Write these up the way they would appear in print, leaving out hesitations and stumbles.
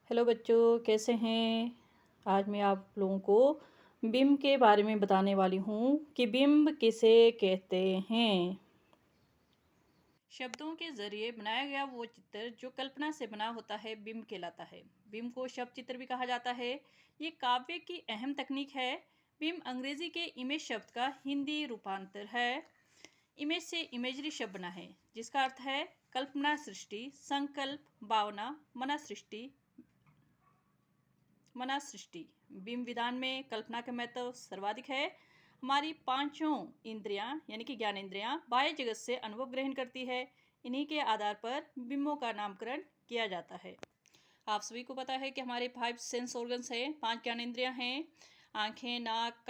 Hello बच्चों, कैसे हैं। आज मैं आप लोगों को बिंब के बारे में बताने वाली हूँ कि बिंब किसे कहते हैं। शब्दों के जरिए बनाया गया वो चित्र जो कल्पना से बना होता है बिंब कहलाता है। बिंब को शब्द चित्र भी कहा जाता है। ये काव्य की अहम तकनीक है। बिंब अंग्रेजी के इमेज शब्द का हिंदी रूपांतर है। इमेज से इमेजरी शब्द बना है जिसका अर्थ है कल्पना सृष्टि, संकल्प, भावना, मना सृष्टि। बिंब विधान में कल्पना का महत्व सर्वाधिक है। हमारी पांचों इंद्रियां यानी कि ज्ञानेंद्रियां बाह्य जगत से अनुभव ग्रहण करती है। इन्हीं के आधार पर बिंबों का नामकरण किया जाता है। आप सभी को पता है कि हमारे 5 सेंस ऑर्गन्स हैं, 5 ज्ञानेंद्रियां हैं। आँखें, नाक,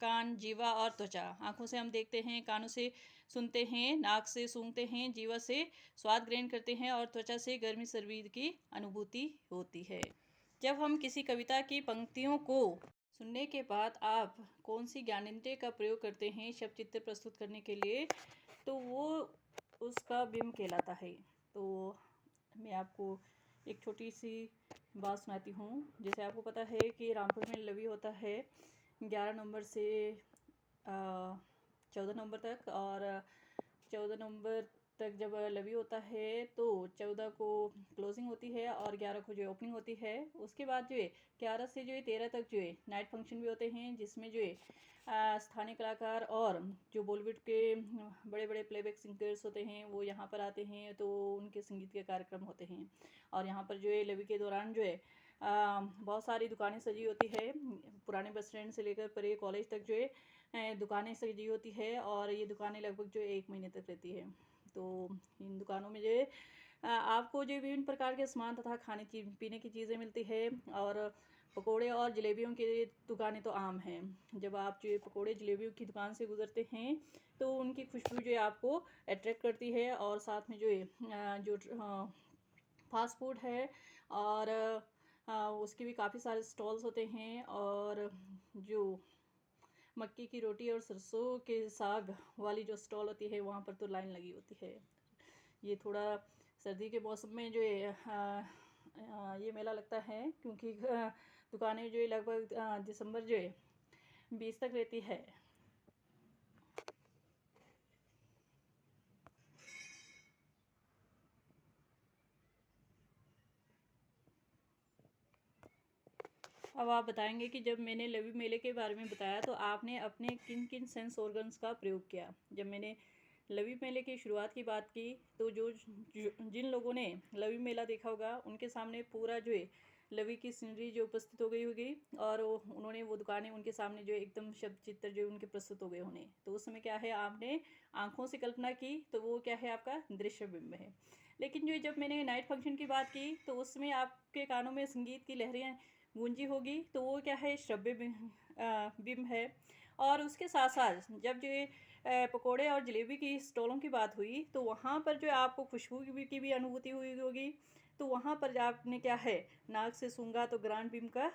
कान, जीवा और त्वचा। आँखों से हम देखते हैं, कानों से सुनते हैं, नाक से सूंघते हैं, जीवा से स्वाद ग्रहण करते हैं और त्वचा से गर्मी सर्दी की अनुभूति होती है। जब हम किसी कविता की पंक्तियों को सुनने के बाद आप कौन सी ज्ञानेंद्रिय का प्रयोग करते हैं शब्द चित्र प्रस्तुत करने के लिए, तो वो उसका बिंब कहलाता है। तो मैं आपको एक छोटी सी बात सुनाती हूँ। जैसे आपको पता है कि रामपुर में लवी होता है 11 नवंबर से 14 नवंबर तक, और 14 नवंबर तक जब लवी होता है तो 14 को क्लोजिंग होती है और 11 को जो है ओपनिंग होती है। उसके बाद जो है 11 से जो है 13 तक जो है नाइट फंक्शन भी होते हैं, जिसमें जो है स्थानीय कलाकार और जो बॉलीवुड के बड़े बड़े प्लेबैक सिंगर्स होते हैं वो यहाँ पर आते हैं, तो उनके संगीत के कार्यक्रम होते हैं। और यहाँ पर जो है लवी के दौरान जो है बहुत सारी दुकानें सजी होती है। पुराने बस स्टैंड से लेकर परे कॉलेज तक जो है दुकानें सजी होती है, और ये दुकानें लगभग जो है 1 महीने तक रहती है। तो इन दुकानों में जो है आपको जो विभिन्न प्रकार के सामान तथा खाने पीने की चीज़ें मिलती है। और पकोड़े और जलेबियों की दुकानें तो आम हैं। जब आप जो है पकोड़े जलेबियों की दुकान से गुजरते हैं तो उनकी खुशबू जो है आपको अट्रैक्ट करती है। और साथ में जो है जो फास्ट फूड है, और उसके भी काफ़ी सारे स्टॉल्स होते हैं। और जो मक्की की रोटी और सरसों के साग वाली जो स्टॉल होती है वहाँ पर तो लाइन लगी होती है। ये थोड़ा सर्दी के मौसम में जो है ये मेला लगता है, क्योंकि दुकानें जो है लगभग दिसंबर जो है 20 तक रहती है। अब आप बताएंगे कि जब मैंने लवी मेले के बारे में बताया तो आपने अपने किन किन सेंस ऑर्गन्स का प्रयोग किया। जब मैंने लवी मेले की शुरुआत की बात की तो जिन लोगों ने लवी मेला देखा होगा उनके सामने पूरा जो है लवी की सीनरी जो उपस्थित हो गई होगी, और उन्होंने वो दुकानें उनके सामने जो एकदम शब्द चित्र जो उनके प्रस्तुत हो गए होने। तो उस समय क्या है, आपने आंखों से कल्पना की, तो वो क्या है, आपका दृश्य बिंब है। लेकिन जो जब मैंने नाइट फंक्शन की बात की तो उसमें आपके कानों में संगीत की लहरें गूंजी होगी, तो वो क्या है, श्रव्य बिंब है। और उसके साथ साथ जब जो ये पकोड़े और जलेबी की स्टॉलों की बात हुई तो वहाँ पर जो आपको खुशबू की भी अनुभूति हुई होगी। तो वहाँ पर आपने क्या है, नाक से सूंघा तो ग्रांड बिंब का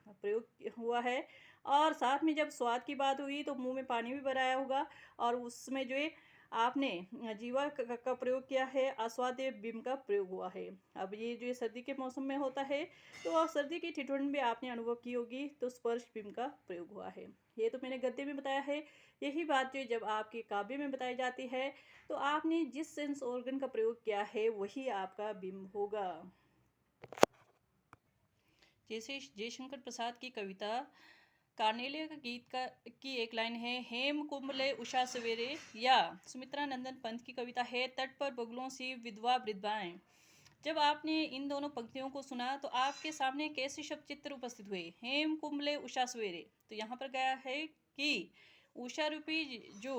प्रयोग हुआ है। और साथ में जब स्वाद की बात हुई तो मुंह में पानी भी भराया होगा, और उसमें जो है आपने जीवा का प्रयोग किया है, आस्वाद्य बिंब का प्रयोग हुआ है। अब ये जो सर्दी के मौसम में होता है तो सर्दी की ठिठुरन भी आपने अनुभव की होगी, तो स्पर्श बिंब का प्रयोग हुआ है। ये तो मैंने गद्य में बताया है। यही बात जो जब आपके काव्य में बताई जाती है तो आपने जिस सेंस ऑर्गन का प्रयोग किया है वही आपका बिंब होगा। जैसे जयशंकर प्रसाद की कविता कार्नेलिया का गीत की एक लाइन है, हेम कुंभले उषा सवेरे, या सुमित्रा नंदन पंत की कविता है, तट पर बगुलों सी विधवा वृद्धाएं। जब आपने इन दोनों पंक्तियों को सुना तो आपके सामने कैसे शब्द चित्र उपस्थित हुए। हेम कुंभले उषा सवेरे, तो यहाँ पर गया है कि उषा रूपी जो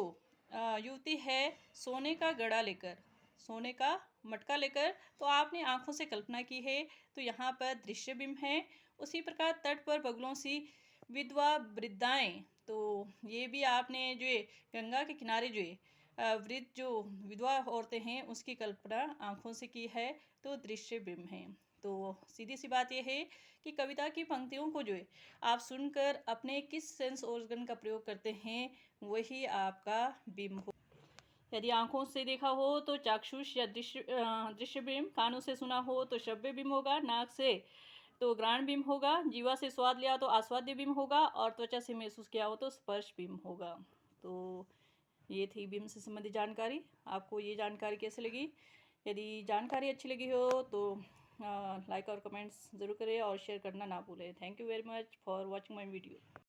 युवती है सोने का गड़ा लेकर, सोने का मटका लेकर, तो आपने आंखों से कल्पना की है, तो यहाँ पर दृश्य बिंब है। उसी प्रकार तट पर बगुलों सी विधवा वृद्धाएं, तो ये भी आपने जो है गंगा के किनारे जो है वृद्ध जो विधवा औरतें हैं उसकी कल्पना आंखों से की है, तो दृश्य बिंब है। तो सीधी सी बात यह है कि कविता की पंक्तियों को जो है आप सुनकर अपने किस सेंस ऑर्गन का प्रयोग करते हैं वही आपका बिंब हो। यदि आँखों से देखा हो तो चाक्षुष या दृश्य बिंब, कानों से सुना हो तो श्रव्य बिंब होगा, नाक से तो घ्राण बिंब होगा, जीवा से स्वाद लिया तो आस्वाद्य बिंब होगा और त्वचा से महसूस किया हो तो स्पर्श बिंब होगा। तो ये थी बिंब से संबंधित जानकारी। आपको ये जानकारी कैसे लगी? यदि जानकारी अच्छी लगी हो तो लाइक और कमेंट्स ज़रूर करें और शेयर करना ना भूलें। Thank you very much for watching my video.